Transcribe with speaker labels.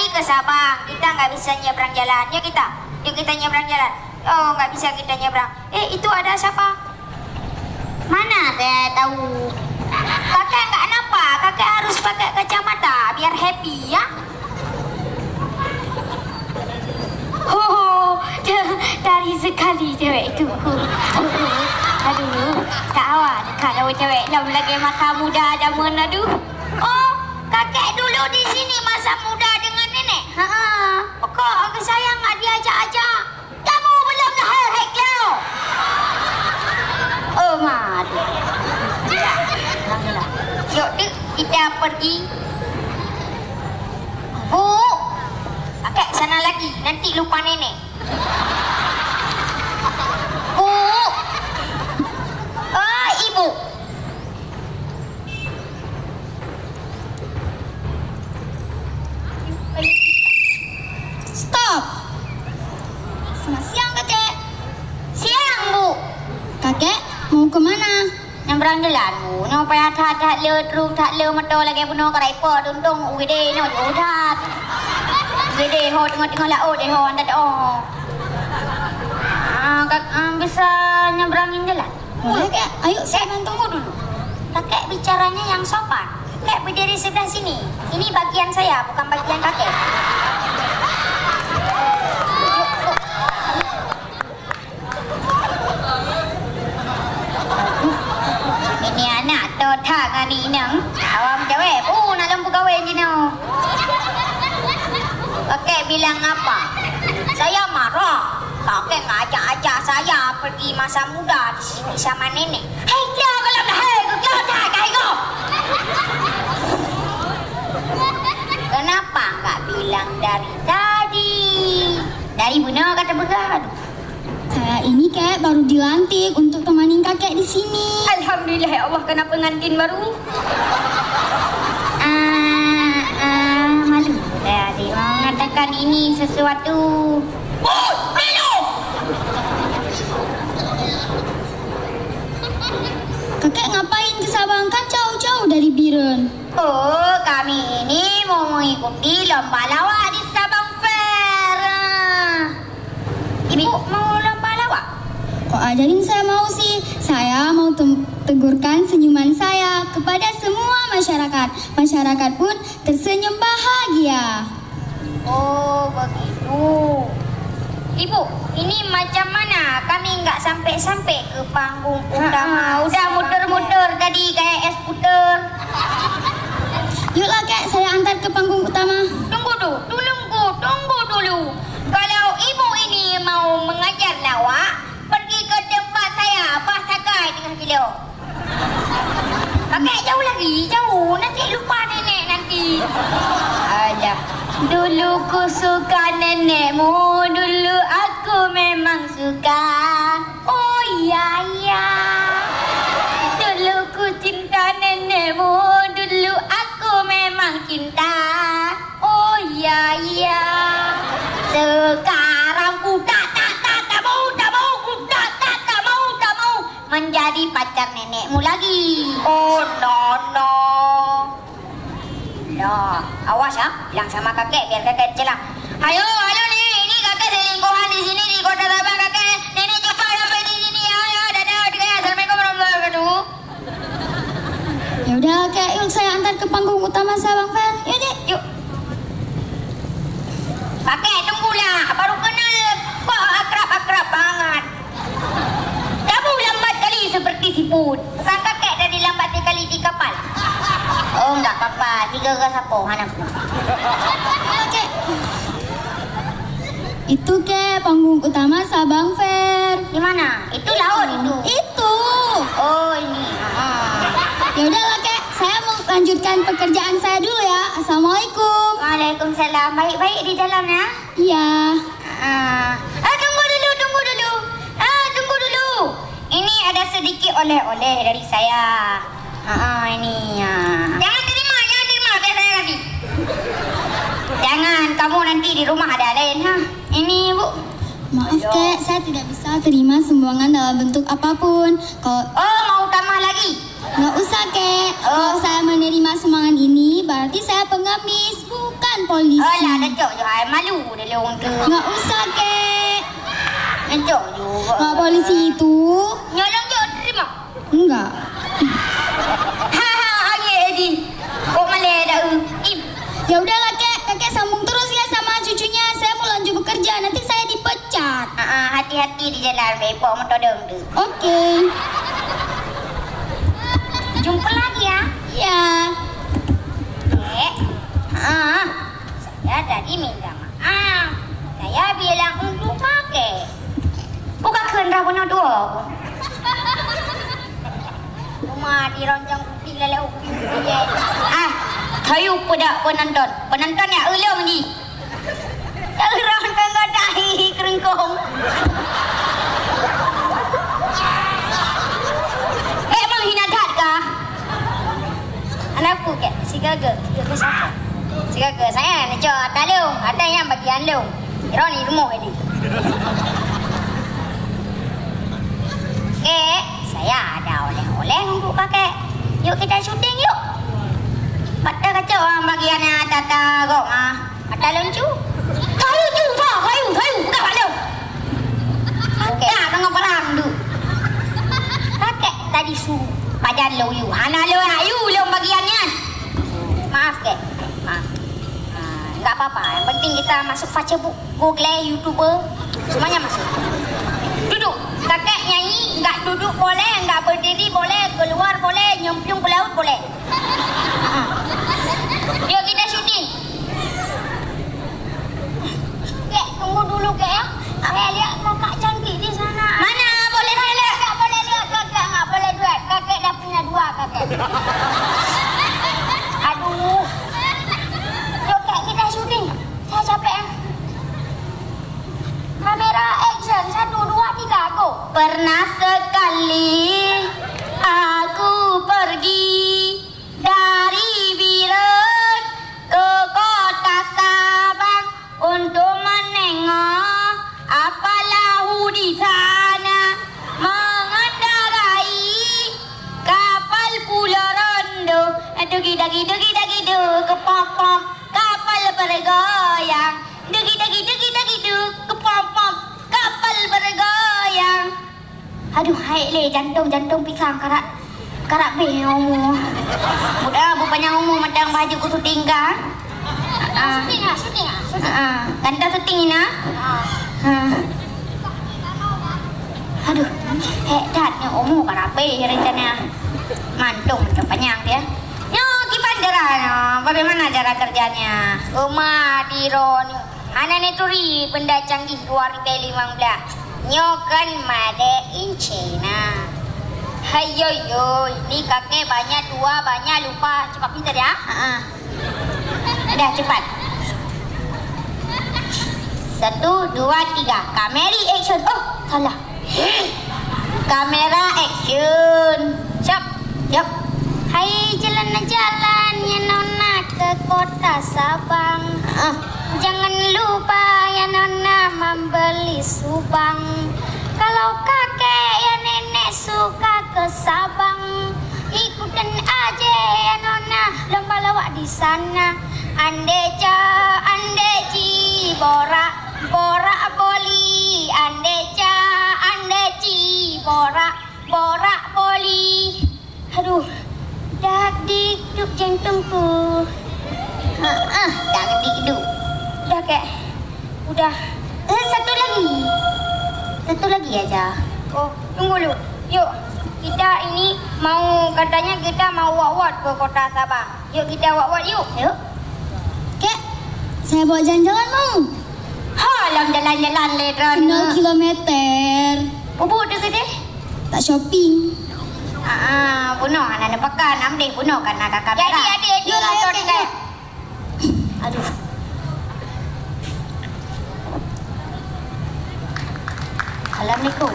Speaker 1: kali ke Sabang, kita nggak bisa nyebrang jalan. Yuk kita nyebrang jalan. Oh, nggak bisa kita nyebrang. Itu ada siapa?
Speaker 2: Mana saya tahu.
Speaker 1: Kakek nggak nampak. Kakek harus pakai kacamata biar happy ya.
Speaker 2: Oh, dari sekali cewek itu. Aduh, kawan kalau cewek lagi masa muda zaman aduh.
Speaker 1: Oh, kakek dulu di sini masa muda dengan nenek. Kok saya nggak diajak-ajak?
Speaker 2: Kamu belum lahir, Heklau. Oh, mati.
Speaker 1: Yuk, kita pergi. Bu, kakek sana lagi, nanti lupa nenek. Bu, ibu.
Speaker 2: Stop. Selamat siang, kakek.
Speaker 1: Siang, Bu.
Speaker 2: Kakek mau kemana?
Speaker 1: Nyebrang jalan, Bu. Nyopai hat le tak le motor lagi penuh kerai po tuntung ugede no udat. Ugede ho tengah laut ho anda oh. Bisa nyebrangin jalan?
Speaker 2: Boleh, Kak. Ayo saya
Speaker 1: Tunggu dulu. Kakek bicaranya yang sopan. Kakek berdiri sebelah sini. Ini bagian saya, bukan bagian kakek. Ini anak totak ngani nang. Awam cewek, nak lampu kawin jino. Kakek bilang apa? Saya marah. Kakek ngajak-ajak saya pergi masa muda di sini sama nenek. Hei, kau kalau dah kau dah kau. Kenapa nggak bilang dari tadi? Dari mana kata begal?
Speaker 2: Saya ini Kak baru dilantik untuk temanin kakek di sini.
Speaker 1: Alhamdulillah ya Allah, kena pengantin baru. Malu. Saya mau mengatakan ini sesuatu.
Speaker 2: Kakek ngapain ke Sabang? Kan jauh-jauh dari Biren.
Speaker 1: Oh, kami ini mau mengikuti lomba lawak di Sabang Fair. Ibu mau lomba lawak?
Speaker 2: Kok ajarin saya mau sih? Saya mau tegurkan senyuman saya kepada semua masyarakat. Masyarakat pun tersenyum bahagia.
Speaker 1: Oh, begitu. Ibu, ini macam mana? Kami nggak sampai-sampai ke panggung utama.
Speaker 2: Udah muter-muter tadi kayak es puter. Yuklah Kak, saya antar ke panggung utama.
Speaker 1: Tunggu dulu. Kalau ibu ini mau mengajar lawak, pergi ke tempat saya, Pasakai tengah kilo. Kakek jauh. Nanti lupa nenek nanti.
Speaker 2: Aja. Dulu ku suka nenekmu, dulu aku memang suka.
Speaker 1: Oh iya.
Speaker 2: Dulu ku cinta nenekmu, dulu aku memang cinta.
Speaker 1: Oh iya.
Speaker 2: Sekarang ku tak mau menjadi pacar nenekmu lagi.
Speaker 1: Oh no. Ya, awas ya, bilang sama kakek biar kakek celah. Ayo nih, ini kakek selingkuhan di sini di Kota Sabang kakek. Nenek cepat sampai di sini ya. Dadah, assalamualaikum warahmatullahi wabarakatuh.
Speaker 2: Ya udah Kak, yuk saya antar ke panggung utama Sabang Fair. Yuk.
Speaker 1: Kakek tunggulah, baru kenal kok akrab banget.
Speaker 2: Kamu lambat kali seperti siput.
Speaker 1: Bukan kakek dari lambat kali di kapal.
Speaker 2: Oh, enggak apa-apa. 3 ke sapo, anakku. Oke. Itu Kak, panggung utama Sabang Fair.
Speaker 1: Di mana? Itu laut itu.
Speaker 2: Itu.
Speaker 1: Oh, ini.
Speaker 2: Ya udahlah Kak, saya mau lanjutkan pekerjaan saya dulu ya. Assalamualaikum.
Speaker 1: Waalaikumsalam. Baik-baik di jalan ya.
Speaker 2: Iya.
Speaker 1: Tunggu dulu. Ini ada sedikit oleh-oleh dari saya. Ini ya. Jangan terima. Biar saya kasih. Jangan, kamu nanti di rumah ada lain ha. Ini Bu.
Speaker 2: Maaf Kak, saya tidak bisa terima sumbangan dalam bentuk apapun.
Speaker 1: Oh, mau tambah lagi?
Speaker 2: Nggak usah Kak. Kalau saya menerima sumbangan ini, berarti saya pengemis. bukan polisi.
Speaker 1: Alah, dah cok je. Hai, malu dia leong tu.
Speaker 2: Nggak usah, Kek.
Speaker 1: Cok juga.
Speaker 2: Nggak polisi itu.
Speaker 1: Nyolong je, terima.
Speaker 2: Enggak.
Speaker 1: Haha, angin Edi. Kok malah dah Im.
Speaker 2: Ya udahlah, Kek. Kakek sambung terus ya sama cucunya. Saya mau lanjut bekerja. Nanti saya dipecat.
Speaker 1: Hati-hati di jalan bepok motor dong tu.
Speaker 2: Oke.
Speaker 1: Jumpa lagi ya.
Speaker 2: Ya.
Speaker 1: Kek. Saya tadi minta maaf. Saya bilang untuk kakek. Bukan kerana punya dua. Rumah dironcong putih lelek putih. Kayu pada penonton. Penonton ya ulung ni. Orang tengah dahi kerengkong. Menghina dah kah? Anakku ke? Si gaga. Gaga siapa? Si gaga saya nak cakap tak lu. Ada yang bagian lu. Kira ni rumah ni. Kek, saya ada oleh-oleh untuk kakek. Yuk kita syuting yuk. Pada kacau orang bagiannya tata kok ada luncu. Kayu tu, kayu. Bukan pada. Kakek tengah perang tu. Kakek tadi suruh pada lu you. Hana lu ayu lu bagiannya. Maaf kek. Maaf. Enggak apa-apa. Yang penting kita masuk Facebook, Google, YouTuber, semuanya masuk. Duduk. Kakek nyanyi, enggak duduk boleh, enggak berdiri boleh, keluar boleh, nyemplung ke laut boleh. Yuk kita syuting. Kek, tunggu dulu kek ya. Saya lihat kakak cantik di sana. Mana boleh saya lihat? Tak boleh lihat kakak, enggak boleh lihat. Kakek dah punya dua kakek. Aduh. Yuk kek kita syuting. Saya capek ya. Kamera action 1, 2, 3 go. Pernah sekali aku pergi dari Biren ke kota Sabang untuk menengok apa lahu di sana, mengendarai kapal Pulau Rondo. Dugi-dugi kepom-pom kapal bergoyang. Dugi-dugi kepom-pom kapal bergoyang. Aduh, hai le jantung pisang karak beomu. Mudah bupanya umum madang baju ku syuting ka. Syuting. Kanta syuting ina. Aduh, datnya umum karak be rencana. Mantung panjang dia. Yo, gimana bagaimana cara kerjanya? Dironi. Anak turi benda canggih 2015. Nyokan made in China. Hayo ini kakek banyak dua banyak lupa. Cepat pintar ya. Dah cepat. 1, 2, 3. Kamera action. Oh, salah. Kamera action. Siap. Hai jalan-jalan ya nona ke kota Sabang. Jangan lupa ya nona membeli subang. Kalau kakek ya nenek suka ke Sabang, ikutin aja ya nona lomba lawak di sana. Andeja, andeci, borak boli. Andeja, andeci, borak boli. Aduh, dak dikduk jantungku. Dak dikduk. Udah kek. Udah. Satu lagi aja. Oh, tunggu dulu. Yuk, kita ini katanya kita mau wak-wak ke kota Sabang. Yuk kita wak-wak yuk.
Speaker 2: Kek, saya bawa jalan-jalan mau.
Speaker 1: Halam jalan-jalan leran.
Speaker 2: 0 kilometer.
Speaker 1: Bubuk tu deh.
Speaker 2: Tak shopping.
Speaker 1: Bunuh anak pakan, ambil bunuh kan nak kamera. Jadi. Aduh. Assalamualaikum.